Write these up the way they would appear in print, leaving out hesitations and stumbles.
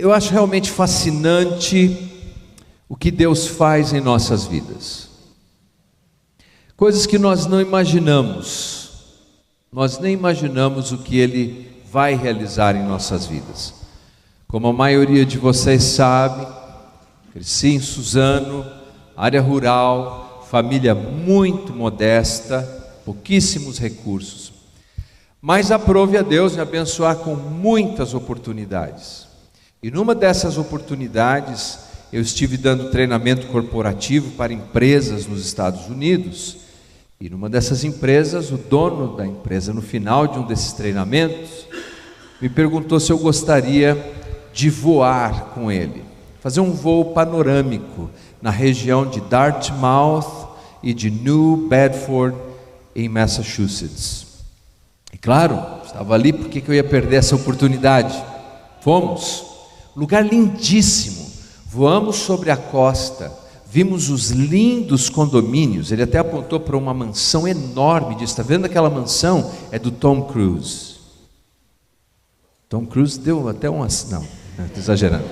Eu acho realmente fascinante o que Deus faz em nossas vidas. Coisas que nós não imaginamos. Nós nem imaginamos o que Ele vai realizar em nossas vidas. Como a maioria de vocês sabe, cresci em Suzano, área rural, família muito modesta, pouquíssimos recursos. Mas aprove a Deus me abençoar com muitas oportunidades. E numa dessas oportunidades, eu estive dando treinamento corporativo para empresas nos Estados Unidos. E numa dessas empresas, o dono da empresa, no final de um desses treinamentos, me perguntou se eu gostaria de voar com ele, fazer um voo panorâmico na região de Dartmouth e de New Bedford, em Massachusetts. E claro, estava ali, por que eu ia perder essa oportunidade? Fomos, lugar lindíssimo, voamos sobre a costa, vimos os lindos condomínios. Ele até apontou para uma mansão enorme, disse: está vendo aquela mansão? É do Tom Cruise. Tom Cruise deu até umas... não, estou exagerando.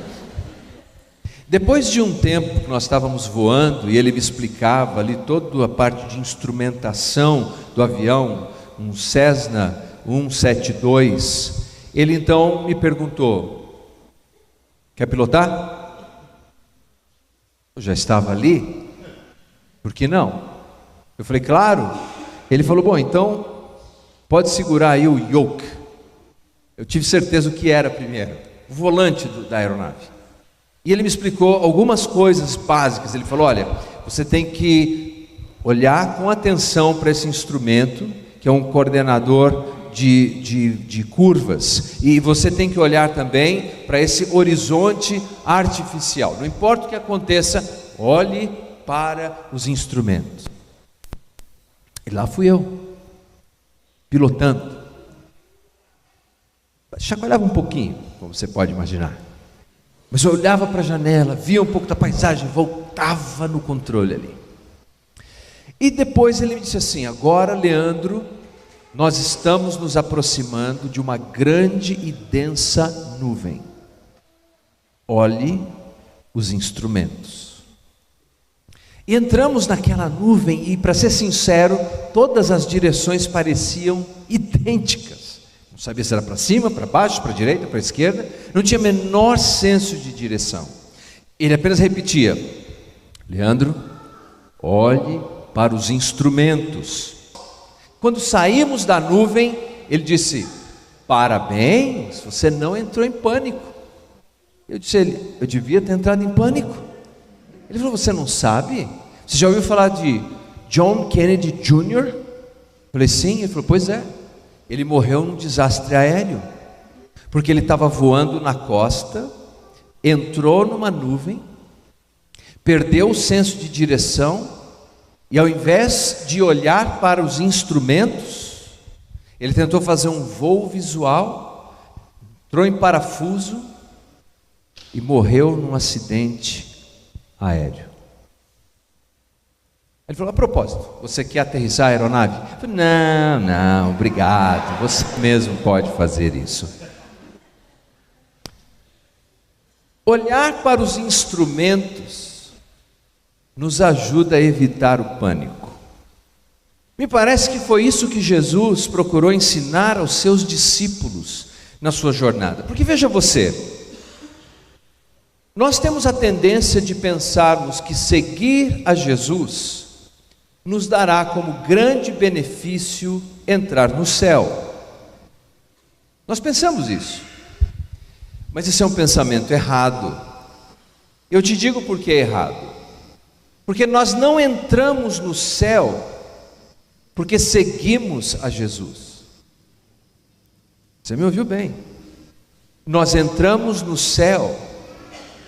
Depois de um tempo que nós estávamos voando, e ele me explicava ali toda a parte de instrumentação do avião, um Cessna 172, ele então me perguntou: quer pilotar? Eu já estava ali, por que não? Eu falei: claro. Ele falou: bom, então pode segurar aí o yoke. Eu tive certeza o que era primeiro, o volante da aeronave. E ele me explicou algumas coisas básicas. Ele falou: olha, você tem que olhar com atenção para esse instrumento, que é um coordenador de curvas, e você tem que olhar também para esse horizonte artificial. Não importa o que aconteça, olhe para os instrumentos. E lá fui eu, pilotando. Chacoalhava um pouquinho, como você pode imaginar, mas eu olhava para a janela, via um pouco da paisagem, voltava no controle ali. E depois ele me disse assim: agora, Leandro, nós estamos nos aproximando de uma grande e densa nuvem. Olhe os instrumentos. E entramos naquela nuvem e, para ser sincero, todas as direções pareciam idênticas. Não sabia se era para cima, para baixo, para a direita, para a esquerda. Não tinha menor senso de direção. Ele apenas repetia: Leandro, olhe para os instrumentos. Quando saímos da nuvem, ele disse: parabéns, você não entrou em pânico. Eu disse a ele: eu devia ter entrado em pânico. Ele falou: você não sabe? Você já ouviu falar de John Kennedy Jr.? Eu falei: sim. Ele falou: pois é, ele morreu num desastre aéreo, porque ele estava voando na costa, entrou numa nuvem, perdeu o senso de direção, e ao invés de olhar para os instrumentos, ele tentou fazer um voo visual, entrou em parafuso e morreu num acidente aéreo. Ele falou: a propósito, você quer aterrissar a aeronave? Eu falei: não, obrigado, você mesmo pode fazer isso. Olhar para os instrumentos nos ajuda a evitar o pânico. Me parece que foi isso que Jesus procurou ensinar aos seus discípulos na sua jornada. Porque veja você, nós temos a tendência de pensarmos que seguir a Jesus nos dará como grande benefício entrar no céu. Nós pensamos isso, mas isso é um pensamento errado. Eu te digo por que é errado. Porque nós não entramos no céu porque seguimos a Jesus. Você me ouviu bem? Nós entramos no céu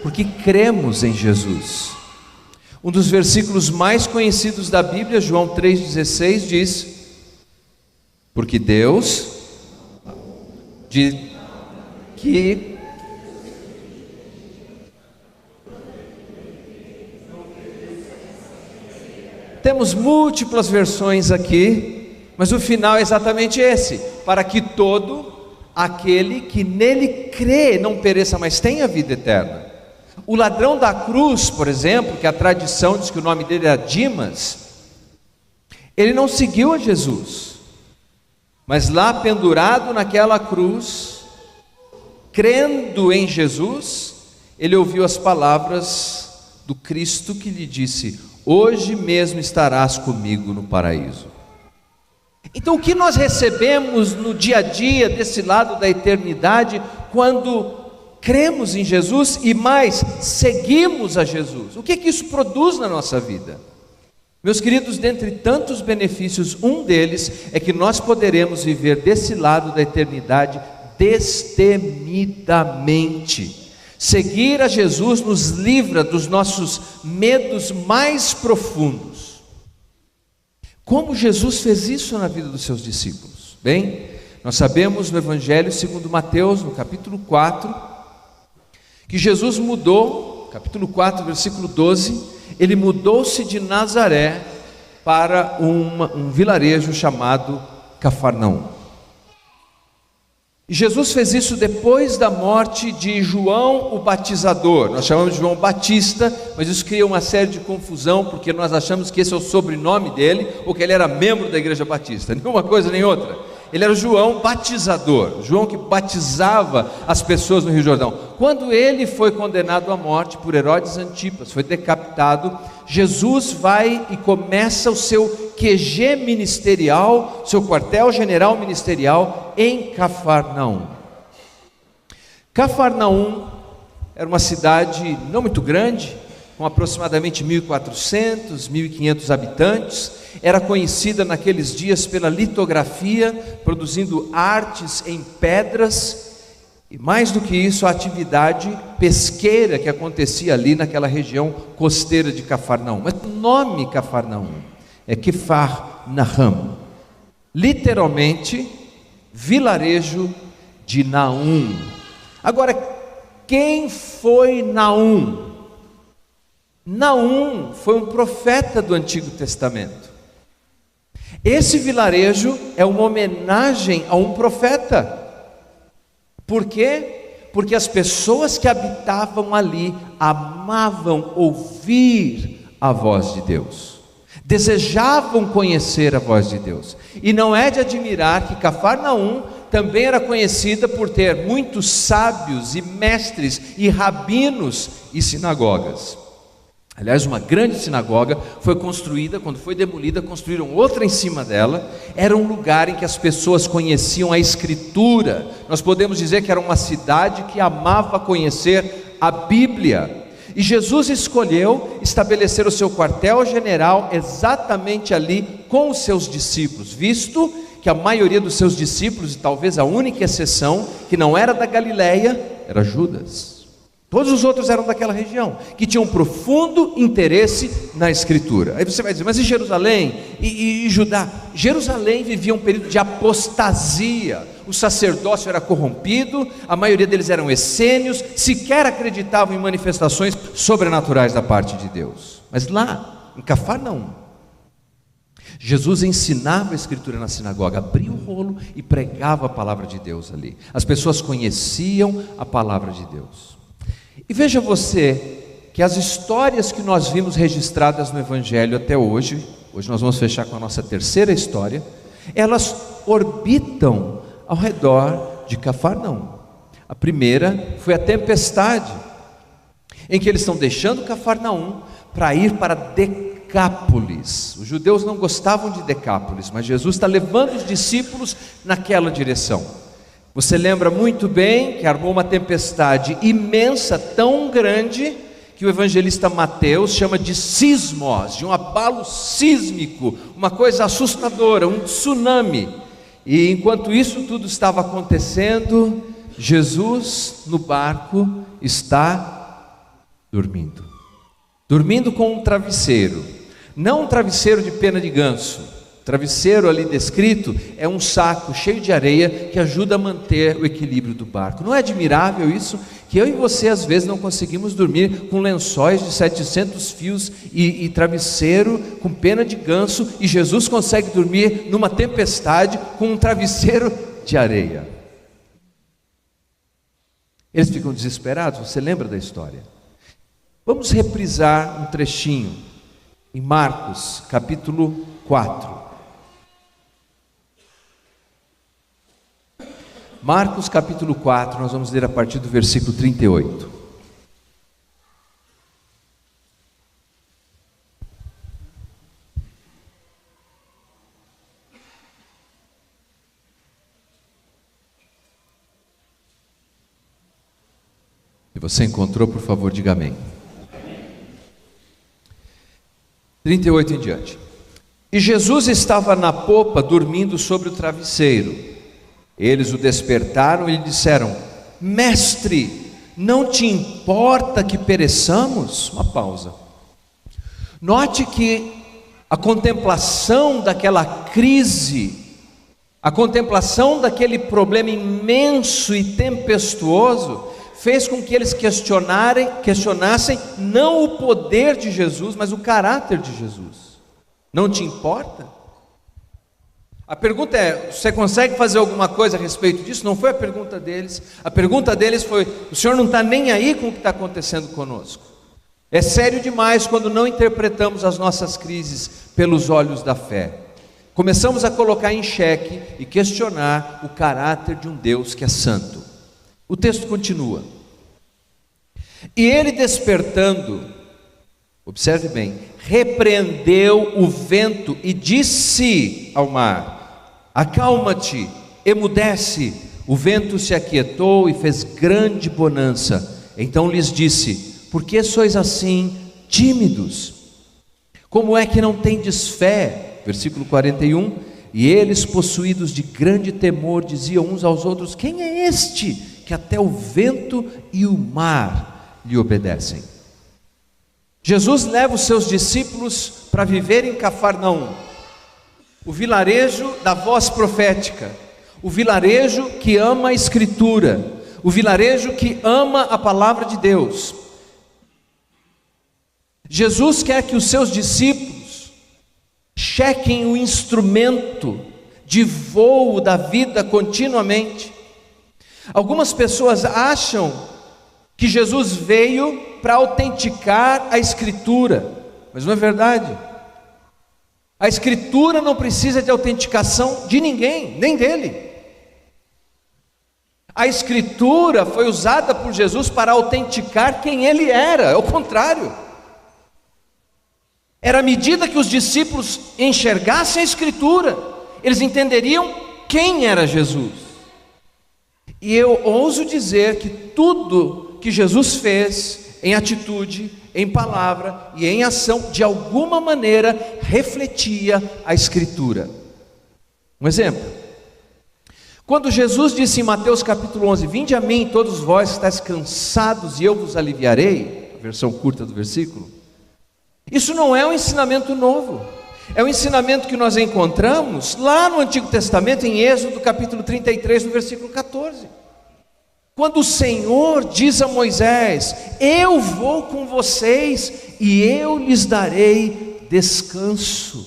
porque cremos em Jesus. Um dos versículos mais conhecidos da Bíblia, João 3,16, diz: porque Deus Temos múltiplas versões aqui, mas o final é exatamente esse: para que todo aquele que nele crê não pereça, mas tenha vida eterna. O ladrão da cruz, por exemplo, que a tradição diz que o nome dele era Dimas, ele não seguiu a Jesus, mas lá pendurado naquela cruz, crendo em Jesus, ele ouviu as palavras do Cristo que lhe disse: hoje mesmo estarás comigo no paraíso. Então, o que nós recebemos no dia a dia, desse lado da eternidade, quando cremos em Jesus e mais, seguimos a Jesus? O que isso produz na nossa vida? Meus queridos, dentre tantos benefícios, um deles é que nós poderemos viver desse lado da eternidade destemidamente. Seguir a Jesus nos livra dos nossos medos mais profundos. Como Jesus fez isso na vida dos seus discípulos? Bem, nós sabemos no Evangelho segundo Mateus, no capítulo 4, que Jesus mudou, capítulo 4, versículo 12, ele mudou-se de Nazaré para um vilarejo chamado Cafarnaum. E Jesus fez isso depois da morte de João o Batizador. Nós chamamos de João Batista, mas isso cria uma série de confusão, porque nós achamos que esse é o sobrenome dele, ou que ele era membro da igreja batista. Nenhuma coisa nem outra. Ele era o João Batizador, João que batizava as pessoas no Rio Jordão. Quando ele foi condenado à morte por Herodes Antipas, foi decapitado, Jesus vai e começa o seu QG ministerial, seu quartel-general ministerial em Cafarnaum. Cafarnaum era uma cidade não muito grande, com aproximadamente 1.400, 1.500 habitantes. Era conhecida naqueles dias pela litografia, produzindo artes em pedras, e mais do que isso, a atividade pesqueira que acontecia ali naquela região costeira de Cafarnaum. Mas o nome Cafarnaum é Quifarnahum, literalmente vilarejo de Naum. Agora, quem foi Naum? Naum foi um profeta do Antigo Testamento. Esse vilarejo é uma homenagem a um profeta. Por quê? Porque as pessoas que habitavam ali amavam ouvir a voz de Deus, desejavam conhecer a voz de Deus. E não é de admirar que Cafarnaum também era conhecida por ter muitos sábios e mestres e rabinos e sinagogas. Aliás, uma grande sinagoga foi construída, quando foi demolida, construíram outra em cima dela. Era um lugar em que as pessoas conheciam a Escritura. Nós podemos dizer que era uma cidade que amava conhecer a Bíblia. E Jesus escolheu estabelecer o seu quartel-general exatamente ali com os seus discípulos, visto que a maioria dos seus discípulos, e talvez a única exceção, que não era da Galileia, era Judas. Todos os outros eram daquela região, que tinham um profundo interesse na Escritura. Aí você vai dizer, mas e Jerusalém? E Judá? Jerusalém vivia um período de apostasia. O sacerdócio era corrompido, a maioria deles eram essênios, sequer acreditavam em manifestações sobrenaturais da parte de Deus. Mas lá, em Cafarnaum, Jesus ensinava a Escritura na sinagoga, abria o rolo e pregava a palavra de Deus ali. As pessoas conheciam a palavra de Deus. E veja você que as histórias que nós vimos registradas no Evangelho até hoje nós vamos fechar com a nossa terceira história, elas orbitam ao redor de Cafarnaum. A primeira foi a tempestade, em que eles estão deixando Cafarnaum para ir para Decápolis. Os judeus não gostavam de Decápolis, mas Jesus está levando os discípulos naquela direção. Você lembra muito bem que armou uma tempestade imensa, tão grande, que o evangelista Mateus chama de sismos, de um abalo sísmico, uma coisa assustadora, um tsunami. E enquanto isso tudo estava acontecendo, Jesus no barco está dormindo. Dormindo com um travesseiro, não um travesseiro de pena de ganso. O travesseiro ali descrito é um saco cheio de areia que ajuda a manter o equilíbrio do barco. Não é admirável isso? Que eu e você às vezes não conseguimos dormir com lençóis de 700 fios e travesseiro com pena de ganso, e Jesus consegue dormir numa tempestade com um travesseiro de areia. Eles ficam desesperados, você lembra da história? Vamos reprisar um trechinho em Marcos, capítulo 4. Marcos, capítulo 4, nós vamos ler a partir do versículo 38. Se você encontrou, por favor, diga amém. 38 em diante. E Jesus estava na popa, dormindo sobre o travesseiro. Eles o despertaram e lhe disseram: Mestre, não te importa que pereçamos? Uma pausa. Note que a contemplação daquela crise, a contemplação daquele problema imenso e tempestuoso, fez com que eles questionassem não o poder de Jesus, mas o caráter de Jesus. Não te importa? A pergunta é: você consegue fazer alguma coisa a respeito disso? Não foi a pergunta deles. A pergunta deles foi: o Senhor não está nem aí com o que está acontecendo conosco? É sério demais quando não interpretamos as nossas crises pelos olhos da fé. Começamos a colocar em xeque e questionar o caráter de um Deus que é santo. O texto continua: e ele, despertando, observe bem, repreendeu o vento e disse ao mar: acalma-te, emudece. O vento se aquietou e fez grande bonança. Então lhes disse: por que sois assim tímidos? Como é que não tendes fé? Versículo 41. E eles, possuídos de grande temor, diziam uns aos outros: quem é este que até o vento e o mar lhe obedecem? Jesus leva os seus discípulos para viver em Cafarnaum, o vilarejo da voz profética, o vilarejo que ama a Escritura, o vilarejo que ama a palavra de Deus. Jesus quer que os seus discípulos chequem o instrumento de voo da vida continuamente. Algumas pessoas acham que Jesus veio para autenticar a Escritura, mas não é verdade. A Escritura não precisa de autenticação de ninguém, nem dele. A Escritura foi usada por Jesus para autenticar quem ele era, é o contrário. Era à medida que os discípulos enxergassem a Escritura, eles entenderiam quem era Jesus. E eu ouso dizer que tudo que Jesus fez em atitude, em palavra e em ação, de alguma maneira refletia a Escritura. Um exemplo: quando Jesus disse em Mateus capítulo 11: vinde a mim todos vós que estáis cansados e eu vos aliviarei, a versão curta do versículo, isso não é um ensinamento novo, é um ensinamento que nós encontramos lá no Antigo Testamento, em Êxodo capítulo 33, no versículo 14. Quando o Senhor diz a Moisés: eu vou com vocês e eu lhes darei descanso.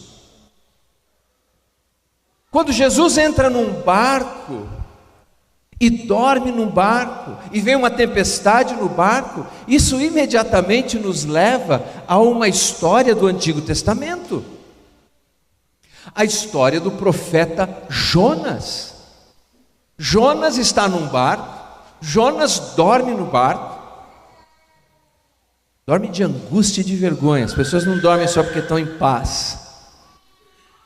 Quando Jesus entra num barco e dorme num barco, e vem uma tempestade no barco, isso imediatamente nos leva a uma história do Antigo Testamento, a história do profeta Jonas. Jonas está num barco, Jonas dorme no barco, dorme de angústia e de vergonha. As pessoas não dormem só porque estão em paz.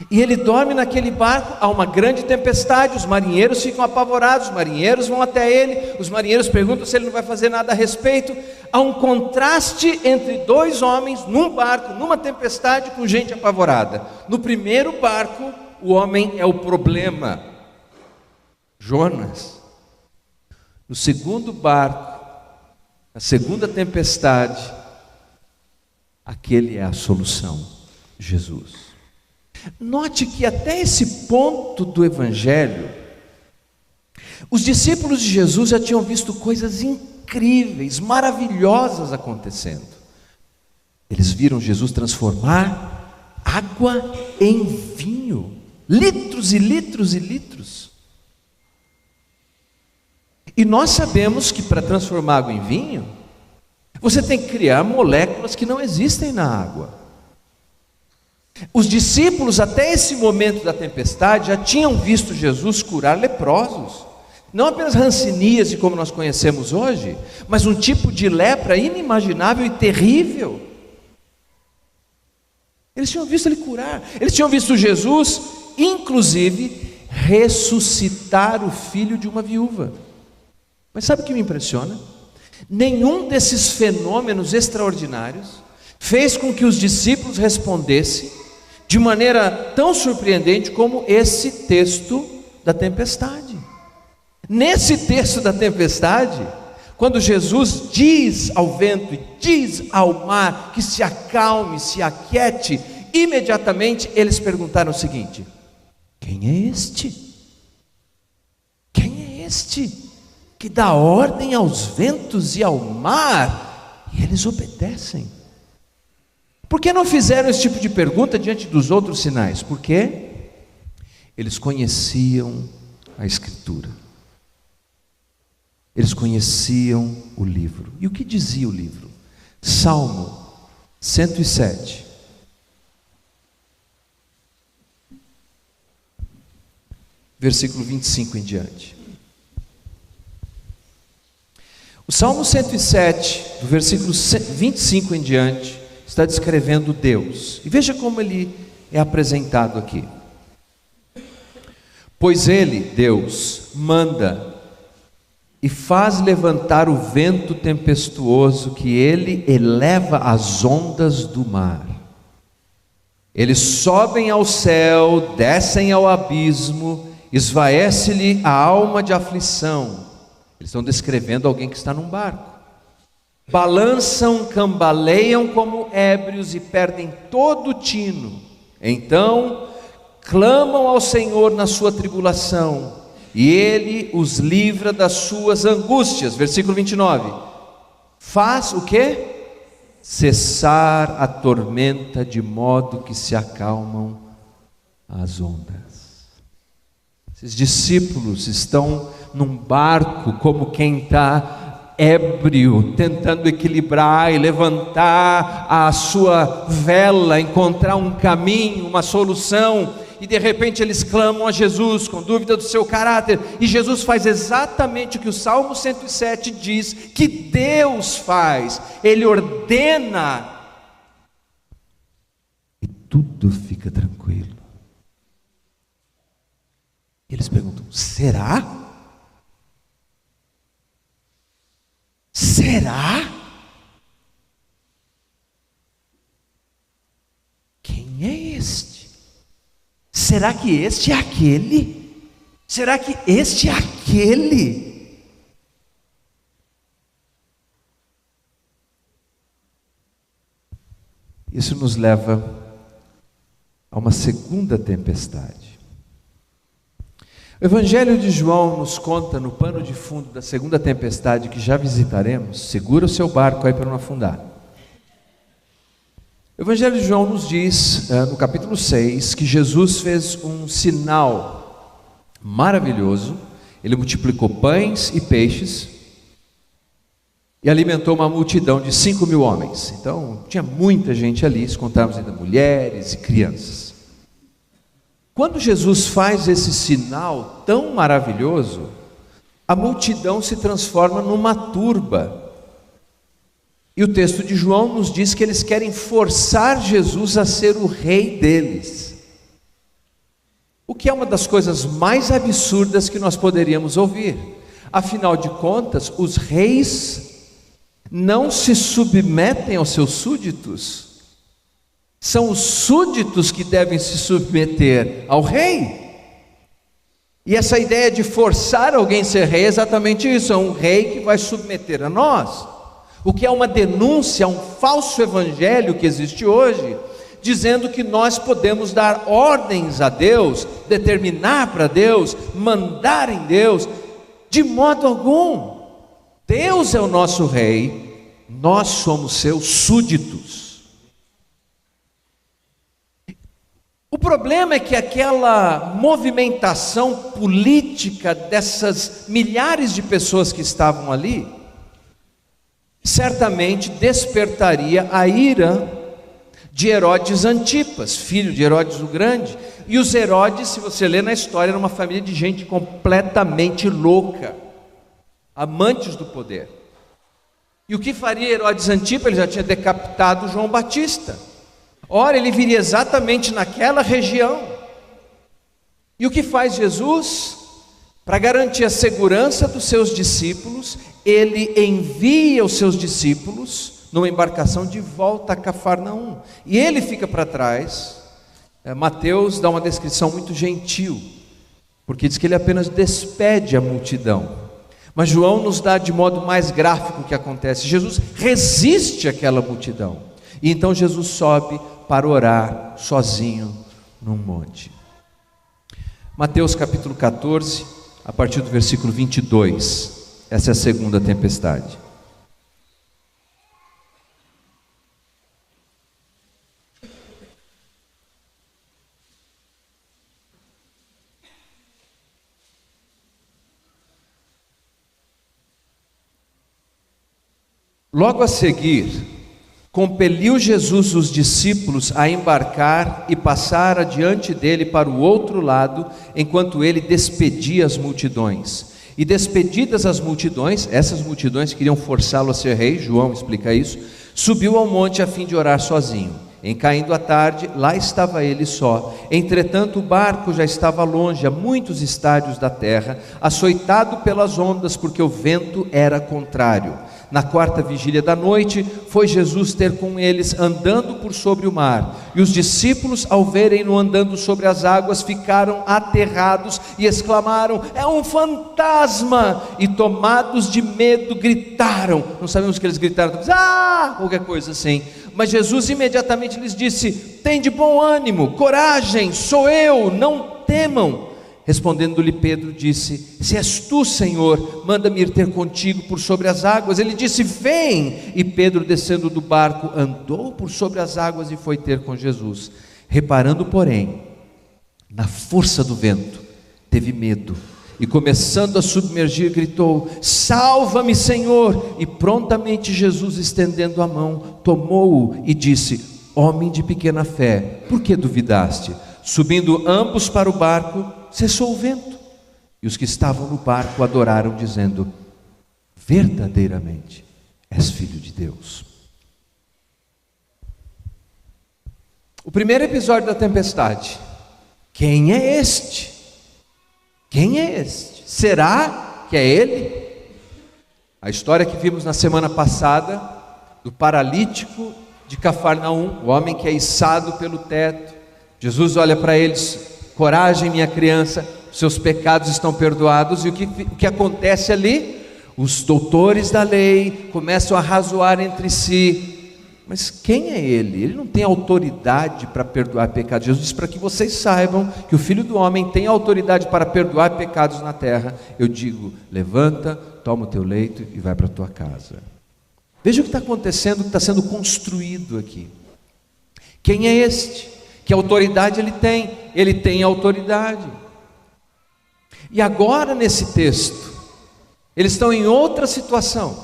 E ele dorme naquele barco, há uma grande tempestade, os marinheiros ficam apavorados, os marinheiros vão até ele, os marinheiros perguntam se ele não vai fazer nada a respeito. Há um contraste entre dois homens num barco, numa tempestade, com gente apavorada. No primeiro barco, o homem é o problema, Jonas. No segundo barco, na segunda tempestade, aquele é a solução, Jesus. Note que até esse ponto do Evangelho, os discípulos de Jesus já tinham visto coisas incríveis, maravilhosas acontecendo. Eles viram Jesus transformar água em vinho, litros e litros e litros. E nós sabemos que para transformar água em vinho, você tem que criar moléculas que não existem na água. Os discípulos, até esse momento da tempestade, já tinham visto Jesus curar leprosos. Não apenas hanseníase como nós conhecemos hoje, mas um tipo de lepra inimaginável e terrível. Eles tinham visto ele curar, eles tinham visto Jesus, inclusive, ressuscitar o filho de uma viúva. Mas sabe o que me impressiona? Nenhum desses fenômenos extraordinários fez com que os discípulos respondessem de maneira tão surpreendente como esse texto da tempestade. Nesse texto da tempestade, quando Jesus diz ao vento e diz ao mar que se acalme, se aquiete, imediatamente eles perguntaram o seguinte: quem é este? Quem é este que dá ordem aos ventos e ao mar e eles obedecem? Por que não fizeram esse tipo de pergunta diante dos outros sinais? Porque eles conheciam a Escritura, eles conheciam o livro. E o que dizia o livro? Salmo 107, versículo 25 em diante. O Salmo 107, do versículo 25 em diante, está descrevendo Deus. E veja como ele é apresentado aqui. Pois ele, Deus, manda e faz levantar o vento tempestuoso, que ele eleva as ondas do mar. Eles sobem ao céu, descem ao abismo, esvaece-lhe a alma de aflição. Eles estão descrevendo alguém que está num barco. Balançam, cambaleiam como ébrios e perdem todo o tino. Então clamam ao Senhor na sua tribulação, e Ele os livra das suas angústias. Versículo 29. Faz o quê? Cessar a tormenta, de modo que se acalmam as ondas. Esses discípulos estão num barco como quem está ébrio, tentando equilibrar e levantar a sua vela, encontrar um caminho, uma solução, e de repente eles clamam a Jesus com dúvida do seu caráter, e Jesus faz exatamente o que o Salmo 107 diz que Deus faz. Ele ordena e tudo fica tranquilo. E eles perguntam: será? Será? Quem é este? Será que este é aquele? Será que este é aquele? Isso nos leva a uma segunda tempestade. O Evangelho de João nos conta, no pano de fundo da segunda tempestade que já visitaremos. Segura o seu barco aí para não afundar. O Evangelho de João nos diz, no capítulo 6, que Jesus fez um sinal maravilhoso. Ele multiplicou pães e peixes e alimentou uma multidão de 5.000 homens. Então tinha muita gente ali, se contarmos ainda mulheres e crianças. Quando Jesus faz esse sinal tão maravilhoso, a multidão se transforma numa turba. E o texto de João nos diz que eles querem forçar Jesus a ser o rei deles. O que é uma das coisas mais absurdas que nós poderíamos ouvir. Afinal de contas, os reis não se submetem aos seus súditos. São os súditos que devem se submeter ao rei. E essa ideia de forçar alguém a ser rei é exatamente isso. É um rei que vai submeter a nós. O que é uma denúncia a um falso evangelho que existe hoje, dizendo que nós podemos dar ordens a Deus, determinar para Deus, mandar em Deus. De modo algum. Deus é o nosso rei, nós somos seus súditos. O O problema é que aquela movimentação política dessas milhares de pessoas que estavam ali, certamente despertaria a ira de Herodes Antipas, filho de Herodes o Grande. E os Herodes, se você ler na história, era uma família de gente completamente louca, amantes do poder. E o que faria Herodes Antipas? Ele já tinha decapitado João Batista. Ora, ele viria exatamente naquela região. E o que faz Jesus? Para garantir a segurança dos seus discípulos, ele envia os seus discípulos numa embarcação de volta a Cafarnaum. E ele fica para trás. Mateus dá uma descrição muito gentil, porque diz que ele apenas despede a multidão. Mas João nos dá de modo mais gráfico o que acontece. Jesus resiste àquela multidão. E então Jesus sobe para orar sozinho num monte. Mateus capítulo 14, a partir do versículo 22. Essa é a segunda tempestade. Logo a seguir, compeliu Jesus os discípulos a embarcar e passar adiante dele para o outro lado, enquanto ele despedia as multidões. E despedidas as multidões, essas multidões queriam forçá-lo a ser rei, João explica isso, subiu ao monte a fim de orar sozinho. Em caindo a tarde, lá estava ele só. Entretanto, o barco já estava longe, a muitos estádios da terra, açoitado pelas ondas, porque o vento era contrário. Na quarta vigília da noite, foi Jesus ter com eles andando por sobre o mar. E os discípulos, ao verem-no andando sobre as águas, ficaram aterrados e exclamaram: é um fantasma! E tomados de medo, gritaram. Não sabemos o que eles gritaram, qualquer coisa assim. Mas Jesus imediatamente lhes disse: tende bom ânimo, coragem, sou eu, não temam. Respondendo-lhe Pedro, disse: se és tu, Senhor, manda-me ir ter contigo por sobre as águas. Ele disse: vem. E Pedro, descendo do barco, andou por sobre as águas e foi ter com Jesus. Reparando, porém, na força do vento, teve medo e, começando a submergir, gritou: salva-me, Senhor. E prontamente Jesus, estendendo a mão, tomou-o e disse: homem de pequena fé, por que duvidaste? Subindo ambos para o barco, cessou o vento, e os que estavam no barco adoraram, dizendo: verdadeiramente és filho de Deus. O primeiro episódio da tempestade. Quem é este? Quem é este? Será que é ele? A história que vimos na semana passada, do paralítico de Cafarnaum, o homem que é içado pelo teto. Jesus olha para eles: coragem, minha criança, seus pecados estão perdoados. E o que acontece ali? Os doutores da lei começam a razoar entre si: mas quem é ele? Ele não tem autoridade para perdoar pecados. Jesus diz: para que vocês saibam que o Filho do Homem tem autoridade para perdoar pecados na terra, eu digo: levanta, toma o teu leito e vai para a tua casa. Veja o que está acontecendo, o que está sendo construído aqui. Quem é este? Que autoridade ele tem? Ele tem autoridade. E agora, nesse texto, eles estão em outra situação.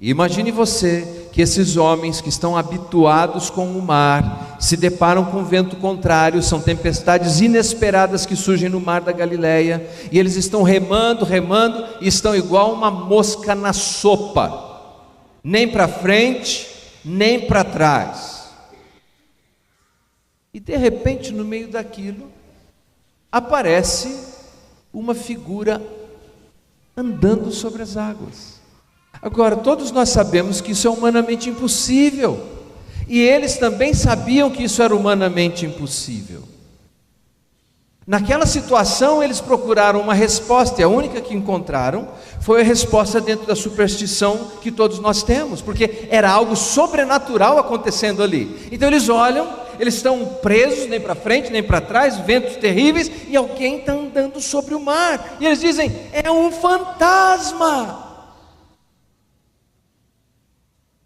E imagine você que esses homens que estão habituados com o mar se deparam com vento contrário. São tempestades inesperadas que surgem no mar da Galileia, e eles estão remando, e estão igual uma mosca na sopa, nem para frente, nem para trás. E de repente, no meio daquilo, aparece uma figura andando sobre as águas. Agora, todos nós sabemos que isso é humanamente impossível, e eles também sabiam que isso era humanamente impossível. Naquela situação, eles procuraram uma resposta, e a única que encontraram foi a resposta dentro da superstição que todos nós temos, porque era algo sobrenatural acontecendo ali. Então eles olham, eles estão presos, nem para frente, nem para trás, ventos terríveis, e alguém está andando sobre o mar, e eles dizem: é um fantasma.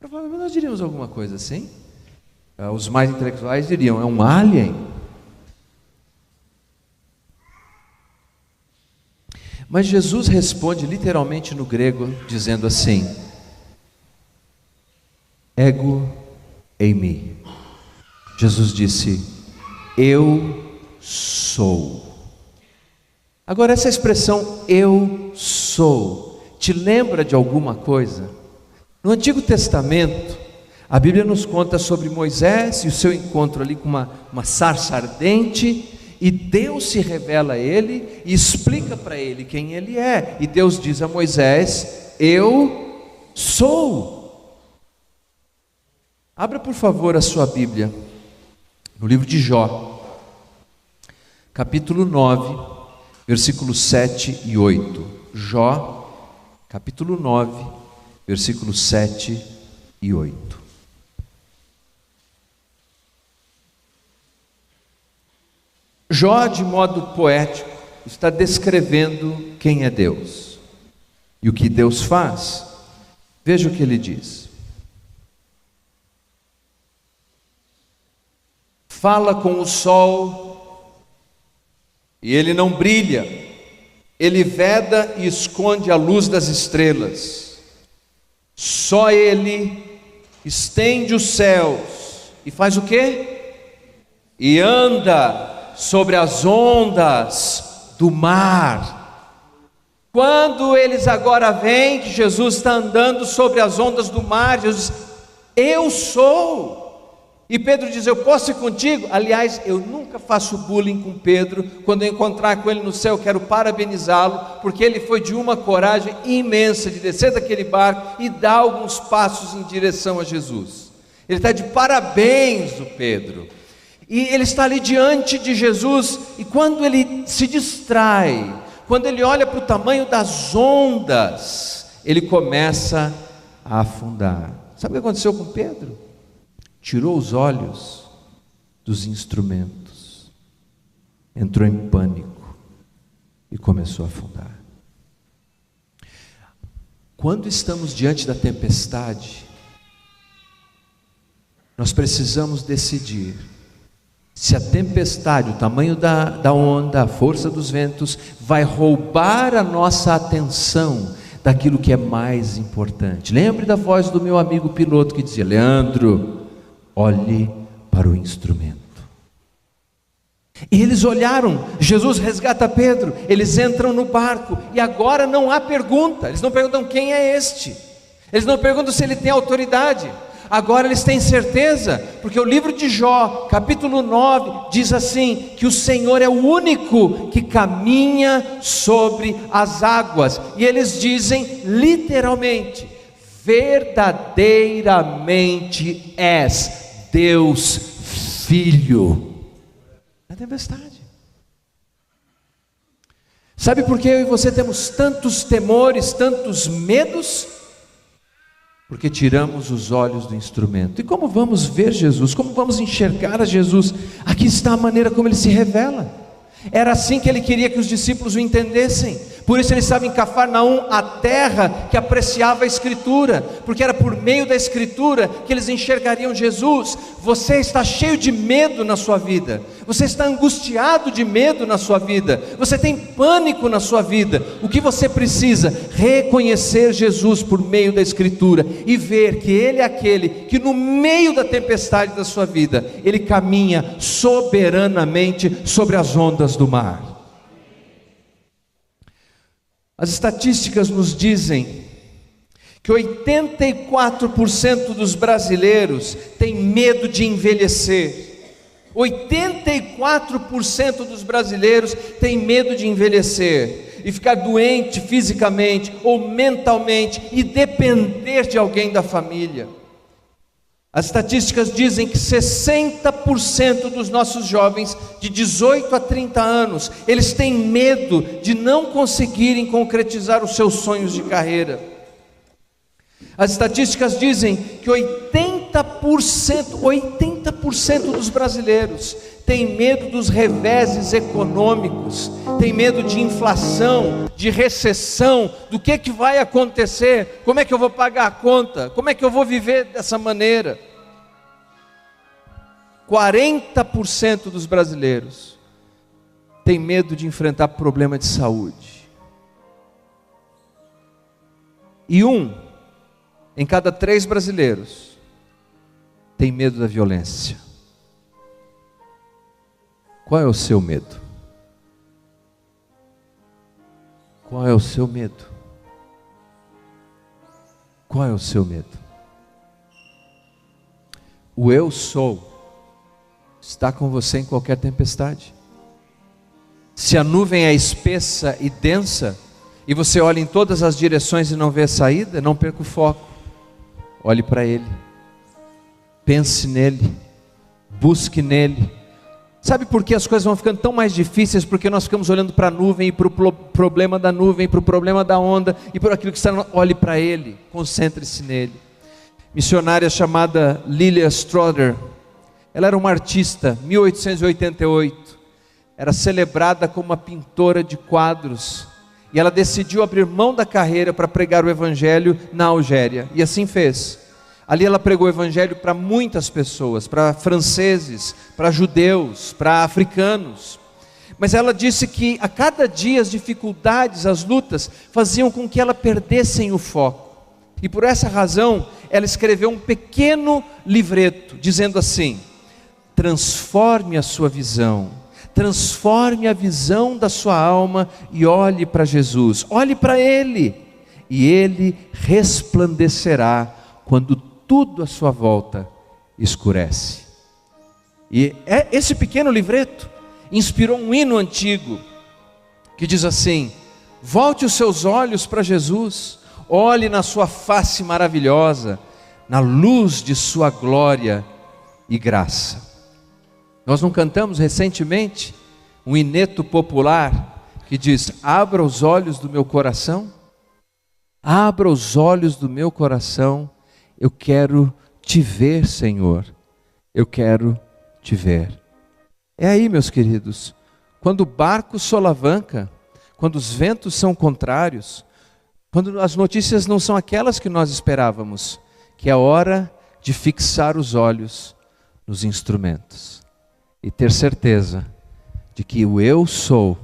Provavelmente nós diríamos alguma coisa assim. Os mais intelectuais diriam: é um alien. Mas Jesus responde literalmente no grego, dizendo assim: ego eimi. Jesus disse: eu sou. Agora, essa expressão eu sou te lembra de alguma coisa? No Antigo Testamento, a Bíblia nos conta sobre Moisés e o seu encontro ali com uma sarça ardente, e Deus se revela a ele e explica para ele quem ele é. E Deus diz a Moisés: eu sou. Abra por favor a sua Bíblia no livro de Jó, capítulo 9, versículos 7 e 8. Jó, capítulo 9, versículos 7 e 8. Jó, de modo poético, está descrevendo quem é Deus e o que Deus faz. Veja o que ele diz: fala com o sol e ele não brilha, ele veda e esconde a luz das estrelas. Só ele estende os céus e faz o quê? E anda sobre as ondas do mar. Quando eles agora veem que Jesus está andando sobre as ondas do mar, Jesus diz: eu sou. E Pedro diz: eu posso ir contigo? Aliás, eu nunca faço bullying com Pedro. Quando eu encontrar com ele no céu, eu quero parabenizá-lo, porque ele foi de uma coragem imensa de descer daquele barco e dar alguns passos em direção a Jesus. Ele está de parabéns, o Pedro. E ele está ali diante de Jesus, e quando ele se distrai, quando ele olha para o tamanho das ondas, ele começa a afundar. Sabe o que aconteceu com Pedro? Tirou os olhos dos instrumentos, entrou em pânico e começou a afundar. Quando estamos diante da tempestade, nós precisamos decidir se a tempestade, o tamanho da onda, a força dos ventos, vai roubar a nossa atenção daquilo que é mais importante. Lembre da voz do meu amigo piloto que dizia: Leandro, olhe para o instrumento. E eles olharam, Jesus resgata Pedro, eles entram no barco, e agora não há pergunta, eles não perguntam quem é este, eles não perguntam se ele tem autoridade. Agora eles têm certeza, porque o livro de Jó, capítulo 9, diz assim, que o Senhor é o único que caminha sobre as águas, e eles dizem literalmente: verdadeiramente és Deus Filho. Na tempestade. Sabe por que eu e você temos tantos temores, tantos medos? Porque tiramos os olhos do instrumento. E como vamos ver Jesus? Como vamos enxergar a Jesus? Aqui está a maneira como ele se revela. Era assim que ele queria que os discípulos o entendessem. Por isso ele estava em Cafarnaum, a terra que apreciava a Escritura, porque era por meio da Escritura que eles enxergariam Jesus. Você está cheio de medo na sua vida, você está angustiado de medo na sua vida, você tem pânico na sua vida. O que você precisa? Reconhecer Jesus por meio da Escritura e ver que Ele é aquele que no meio da tempestade da sua vida, Ele caminha soberanamente sobre as ondas do mar. As estatísticas nos dizem que 84% dos brasileiros têm medo de envelhecer. 84% dos brasileiros têm medo de envelhecer e ficar doente fisicamente ou mentalmente e depender de alguém da família. As estatísticas dizem que 60% dos nossos jovens de 18 a 30 anos, eles têm medo de não conseguirem concretizar os seus sonhos de carreira. As estatísticas dizem que 80% dos brasileiros têm medo dos reveses econômicos, têm medo de inflação, de recessão, do que vai acontecer, como é que eu vou pagar a conta, como é que eu vou viver dessa maneira. 40% dos brasileiros têm medo de enfrentar problema de saúde. E 1 em cada 3 brasileiros tem medo da violência. Qual é o seu medo? Qual é o seu medo? Qual é o seu medo? O eu sou está com você em qualquer tempestade. Se a nuvem é espessa e densa, e você olha em todas as direções e não vê a saída, não perca o foco. Olhe para Ele, pense nele, busque nele. Sabe por que as coisas vão ficando tão mais difíceis? Porque nós ficamos olhando para a nuvem, e para o problema da nuvem, para o problema da onda, e por aquilo que está. Olhe para Ele, concentre-se nele. Missionária chamada Lilia Stroder, ela era uma artista, 1888, era celebrada como uma pintora de quadros, e ela decidiu abrir mão da carreira para pregar o Evangelho na Algéria, e assim fez. Ali ela pregou o Evangelho para muitas pessoas, para franceses, para judeus, para africanos, mas ela disse que a cada dia as dificuldades, as lutas, faziam com que ela perdesse o foco, e por essa razão, ela escreveu um pequeno livreto, dizendo assim: transforme a sua visão, transforme a visão da sua alma e olhe para Jesus, olhe para Ele, e Ele resplandecerá quando tudo à sua volta escurece. E esse pequeno livreto inspirou um hino antigo, que diz assim: volte os seus olhos para Jesus, olhe na sua face maravilhosa, na luz de sua glória e graça. Nós não cantamos recentemente um hineto popular que diz: abra os olhos do meu coração, abra os olhos do meu coração, eu quero te ver, Senhor, eu quero te ver. É aí, meus queridos, quando o barco solavanca, quando os ventos são contrários, quando as notícias não são aquelas que nós esperávamos, que é hora de fixar os olhos nos instrumentos e ter certeza de que o eu sou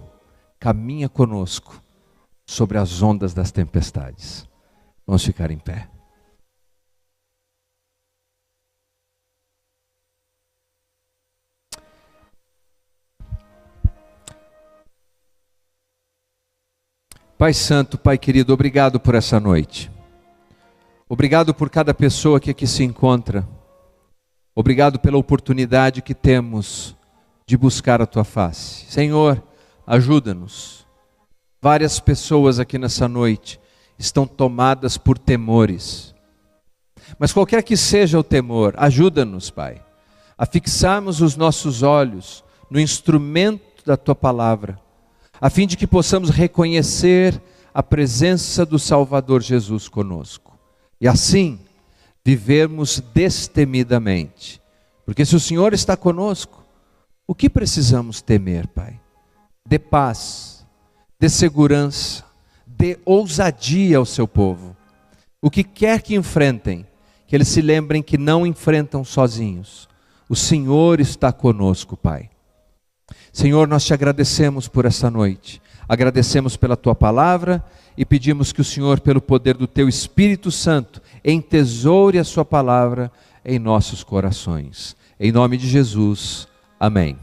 caminha conosco sobre as ondas das tempestades. Vamos ficar em pé. Pai Santo, Pai querido, obrigado por essa noite. Obrigado por cada pessoa que aqui se encontra. Obrigado pela oportunidade que temos de buscar a Tua face. Senhor, ajuda-nos. Várias pessoas aqui nessa noite estão tomadas por temores. Mas qualquer que seja o temor, ajuda-nos, Pai, a fixarmos os nossos olhos no instrumento da Tua palavra, a fim de que possamos reconhecer a presença do Salvador Jesus conosco. E assim, vivermos destemidamente. Porque se o Senhor está conosco, o que precisamos temer, Pai? Dê paz, dê segurança, dê ousadia ao seu povo. O que quer que enfrentem, que eles se lembrem que não enfrentam sozinhos. O Senhor está conosco, Pai. Senhor, nós te agradecemos por essa noite, agradecemos pela Tua palavra e pedimos que o Senhor, pelo poder do Teu Espírito Santo, entesoure a Sua palavra em nossos corações. Em nome de Jesus, amém.